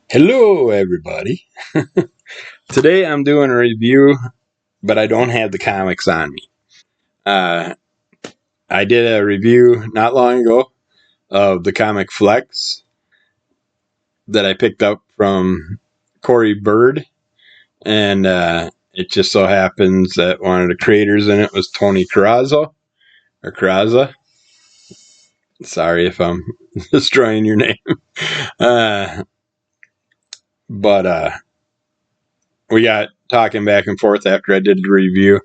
Hello, everybody. Today I'm doing a review, but I don't have the comics on me. Uh, I did a review not long ago of the comic Flex that I picked up from Corey Bird, and it just so happens that one of the creators in it was Tony Corazza, or Corazza. Sorry if I'm destroying your name. Uh, but we got talking back and forth after I did the review,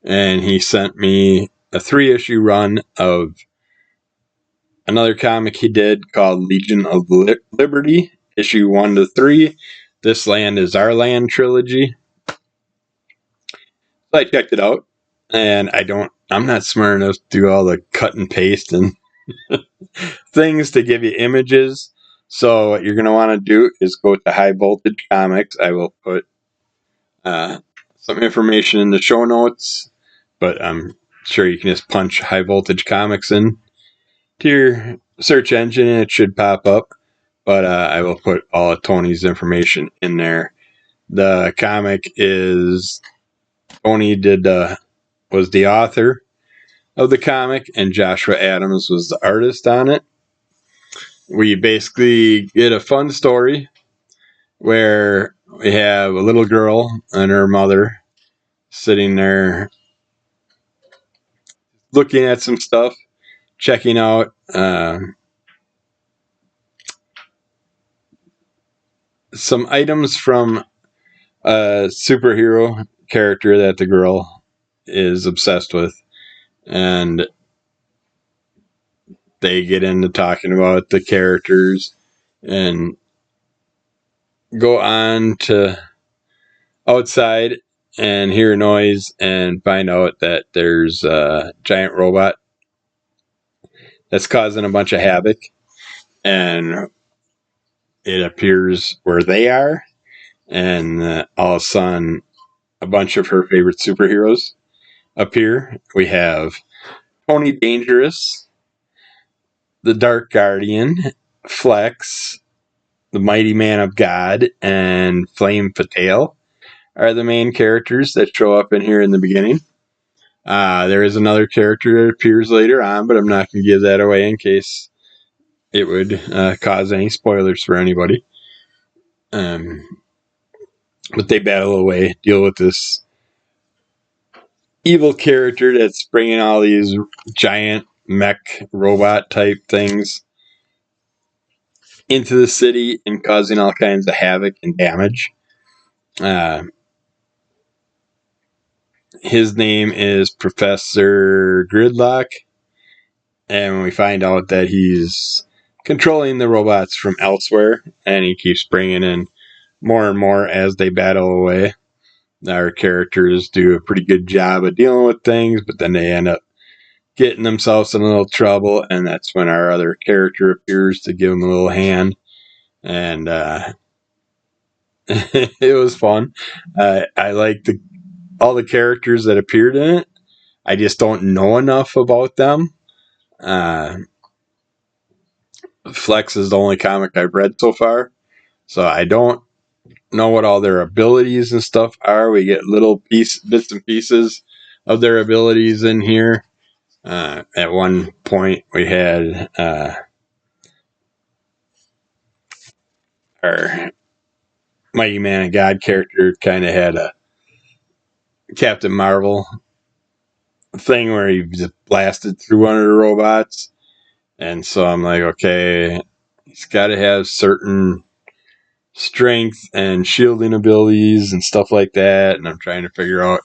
and he sent me a 3-issue run of another comic he did called Legion of Liberty, issue 1 to 3. This Land is Our Land Trilogy. So I checked it out, and I'm not smart enough to do all the cut and paste and things to give you images. So what you're going to want to do is go to High Voltage Comics. I will put some information in the show notes, but I'm sure you can just punch High Voltage Comics in to your search engine and it should pop up. But I will put all of Tony's information in there. The comic is Tony was the author of the comic, and Joshua Adams was the artist on it. We basically get a fun story where we have a little girl and her mother sitting there looking at some stuff, checking out some items from a superhero character that the girl is obsessed with. And they get into talking about the characters and go on to outside and hear a noise and find out that there's a giant robot that's causing a bunch of havoc, and it appears where they are, and all of a sudden a bunch of her favorite superheroes appear. We have Tony Dangerous, the Dark Guardian, Flex, the Mighty Man of God, and Flame Fatale are the main characters that show up in here in the beginning. There is another character that appears later on, but I'm not going to give that away in case it would cause any spoilers for anybody. But they battle away, deal with this evil character that's bringing all these giant mech robot type things into the city and causing all kinds of havoc and damage. Uh, his name is Professor Gridlock, and we find out that he's controlling the robots from elsewhere, and he keeps bringing in more and more as they battle away. Our characters do a pretty good job of dealing with things, but then they end up getting themselves in a little trouble, and that's when our other character appears to give them a little hand. And it was fun. I like all the characters that appeared in it. I just don't know enough about them. Flex is the only comic I've read so far, so I don't know what all their abilities and stuff are. We get little bits and pieces of their abilities in here. At one point, we had our Mighty Man of God character kind of had a Captain Marvel thing where he just blasted through one of the robots. And so I'm like, okay, he's got to have certain strength and shielding abilities and stuff like that. And I'm trying to figure out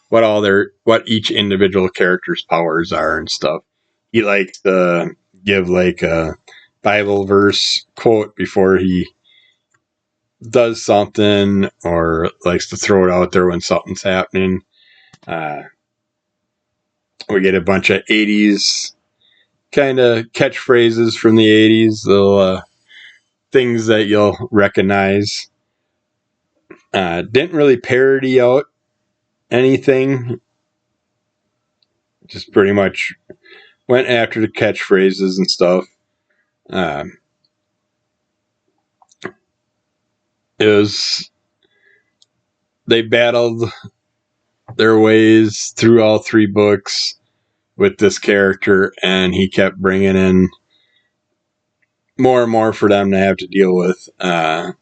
what each individual character's powers are and stuff. He likes to give like a Bible verse quote before he does something, or likes to throw it out there when something's happening. We get a bunch of 80s kind of catchphrases from the 80s, little things that you'll recognize. Didn't really parody out anything, just pretty much went after the catchphrases and stuff. it was, they battled their ways through all 3 books with this character, and he kept bringing in more and more for them to have to deal with. And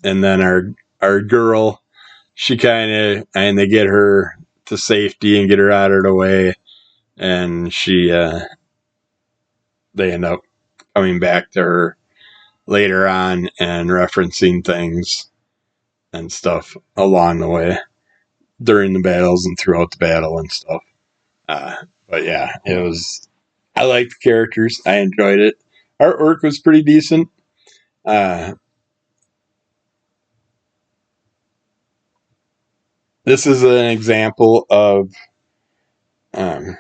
then our girl, she kind of, and they get her to safety and get her out of the way, and they end up coming back to her later on and referencing things and stuff along the way during the battles and throughout the battle and stuff. But yeah, it was. I liked the characters. I enjoyed it. Artwork was pretty decent. This is an example of um,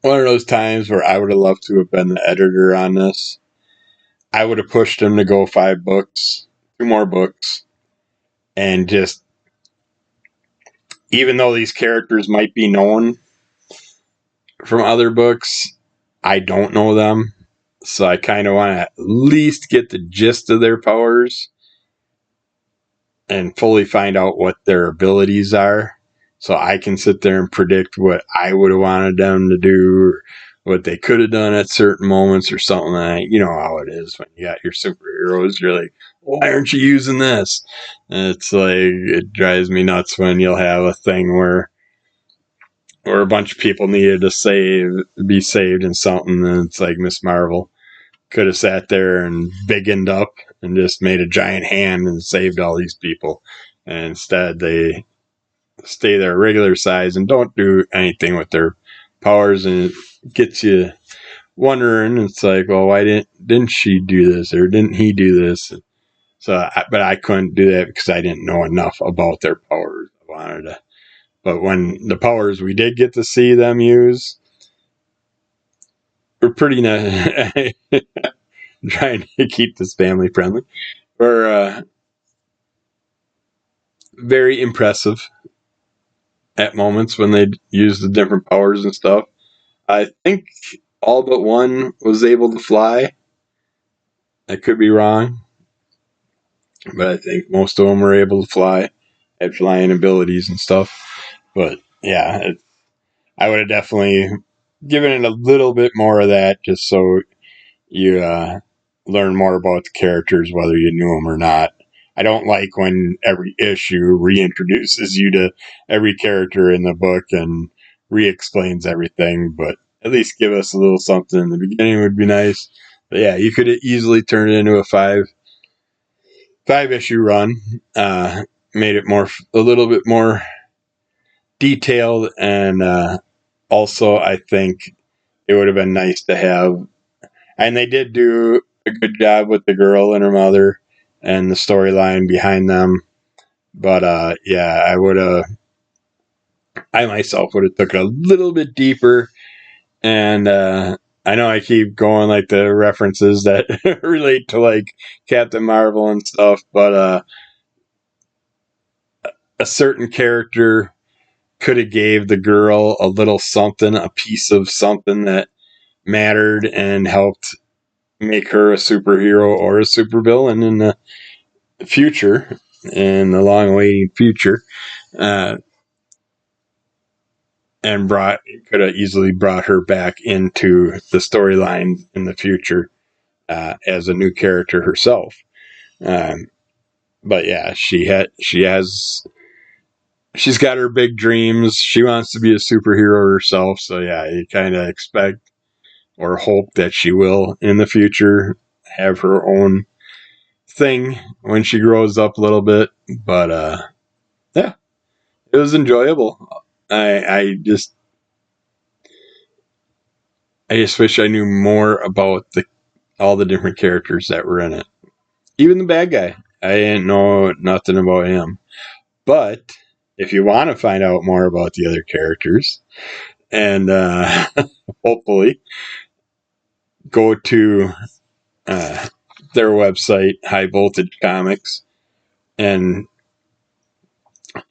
one of those times where I would have loved to have been the editor on this. I would have pushed him to go 5 books, 2 more books, and just, even though these characters might be known from other books, I don't know them. So I kind of want to at least get the gist of their powers and fully find out what their abilities are. So I can sit there and predict what I would have wanted them to do, or what they could have done at certain moments or something like that. You know how it is when you got your superheroes. You're like, why aren't you using this? And it's like, it drives me nuts when you'll have a thing where a bunch of people needed to be saved in something, and it's like Miss Marvel could have sat there and biggened up and just made a giant hand and saved all these people. And instead, they stay their regular size and don't do anything with their powers, and it gets you wondering. It's like, well, why didn't she do this, or didn't he do this? So, but I couldn't do that because I didn't know enough about their powers. I wanted to, but when the powers we did get to see them use were pretty nice. Trying to keep this family friendly, were very impressive at moments when they used the different powers and stuff. I think all but one was able to fly. I could be wrong, but I think most of them were able to fly, had flying abilities and stuff. But yeah, I would have definitely given it a little bit more of that, just so you learn more about the characters, whether you knew them or not. I don't like when every issue reintroduces you to every character in the book and re-explains everything, but at least give us a little something in the beginning would be nice. But yeah, you could easily turn it into a five issue run. Made it a little bit more detailed, and also I think it would have been nice to have. And they did do a good job with the girl and her mother and the storyline behind them. But yeah, I myself would have took it a little bit deeper. And I know I keep going like the references that relate to like Captain Marvel and stuff, but a certain character could have gave the girl a little something, a piece of something that mattered and helped make her a superhero or a supervillain in the future, in the long-awaited future, uh, and could have easily brought her back into the storyline in the future as a new character herself. Um, but yeah, she's got her big dreams. She wants to be a superhero herself. So yeah, you kind of expect or hope that she will in the future have her own thing when she grows up a little bit. But yeah, it was enjoyable. I just wish I knew more about all the different characters that were in it. Even the bad guy, I didn't know nothing about him. But if you want to find out more about the other characters, and hopefully go to their website, High Voltage Comics, and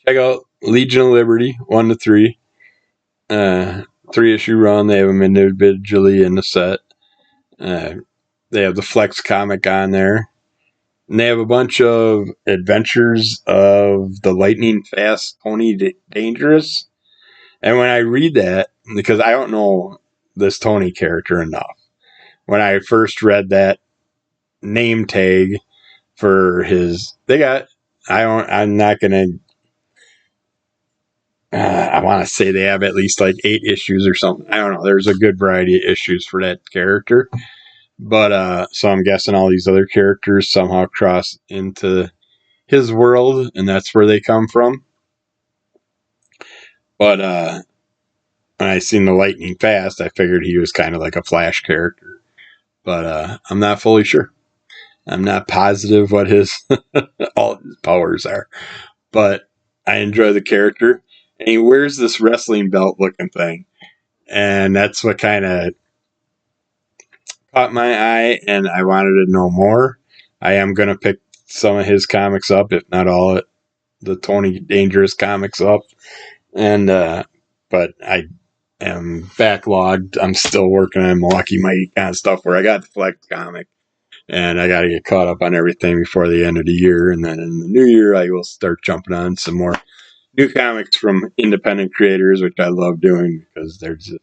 check out Legion of Liberty 1 to 3. 3-issue run. They have them individually in the set. They have the Flex comic on there. And they have a bunch of adventures of the lightning fast Tony Dangerous. And when I read that, because I don't know this Tony character enough, when I first read that name tag for his, they got, I'm not gonna, I want to say they have at least like 8 issues or something. I don't know. There's a good variety of issues for that character. But so I'm guessing all these other characters somehow cross into his world, and that's where they come from. But when I seen the lightning fast, I figured he was kind of like a Flash character. But I'm not fully sure. I'm not positive what his all his powers are. But I enjoy the character, and he wears this wrestling belt looking thing, and that's what kind of caught my eye, and I wanted to know more. I am gonna pick some of his comics up, if not all the Tony Dangerous comics up, and but I am backlogged. I'm still working on Milwaukee Mighty kind of stuff where I got the Flex comic, and I got to get caught up on everything before the end of the year, and then in the new year I will start jumping on some more new comics from independent creators, which I love doing because they're just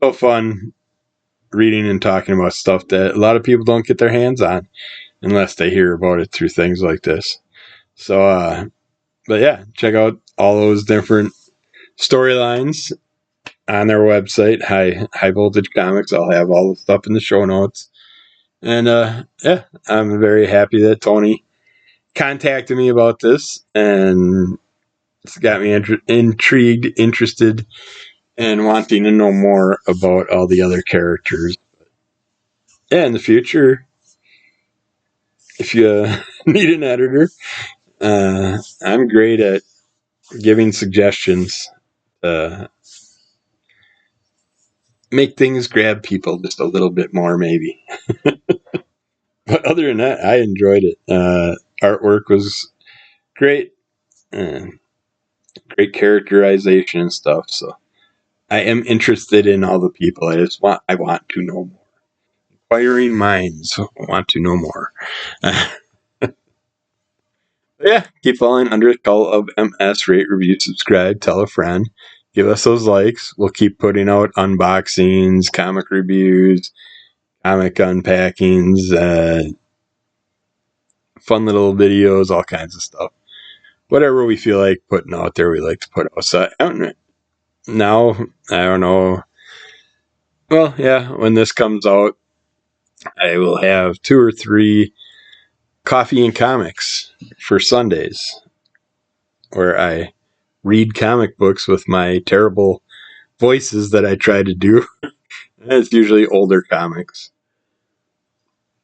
so fun reading and talking about stuff that a lot of people don't get their hands on unless they hear about it through things like this. So, but yeah, check out all those different storylines on their website, High Voltage Comics. I'll have all the stuff in the show notes. And yeah, I'm very happy that Tony contacted me about this, and it's got me intrigued, interested, and wanting to know more about all the other characters. Yeah, in the future, if you need an editor, I'm great at giving suggestions to make things grab people just a little bit more, maybe. But other than that, I enjoyed it. Artwork was great, great characterization and stuff. So I am interested in all the people. I want to know more. Inquiring minds want to know more. Yeah, keep following under the call of MS. Rate, review, subscribe, tell a friend. Give us those likes. We'll keep putting out unboxings, comic reviews, comic unpackings, fun little videos, all kinds of stuff. Whatever we feel like putting out there, we like to put out. So now, I don't know. Well, yeah, when this comes out, I will have 2 or 3 coffee and comics for Sundays where I read comic books with my terrible voices that I try to do. It's usually older comics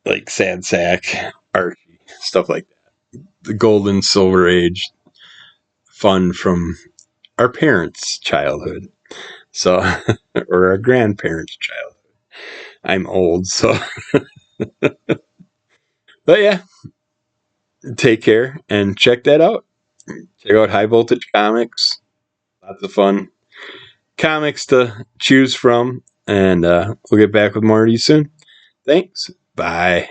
like Sad Sack, Archie, stuff like that. The golden silver age fun from our parents' childhood. So, or our grandparents' childhood. I'm old, so. But yeah, take care and check that out. Check out High Voltage Comics. Lots of fun comics to choose from. And we'll get back with more of you soon. Thanks. Bye.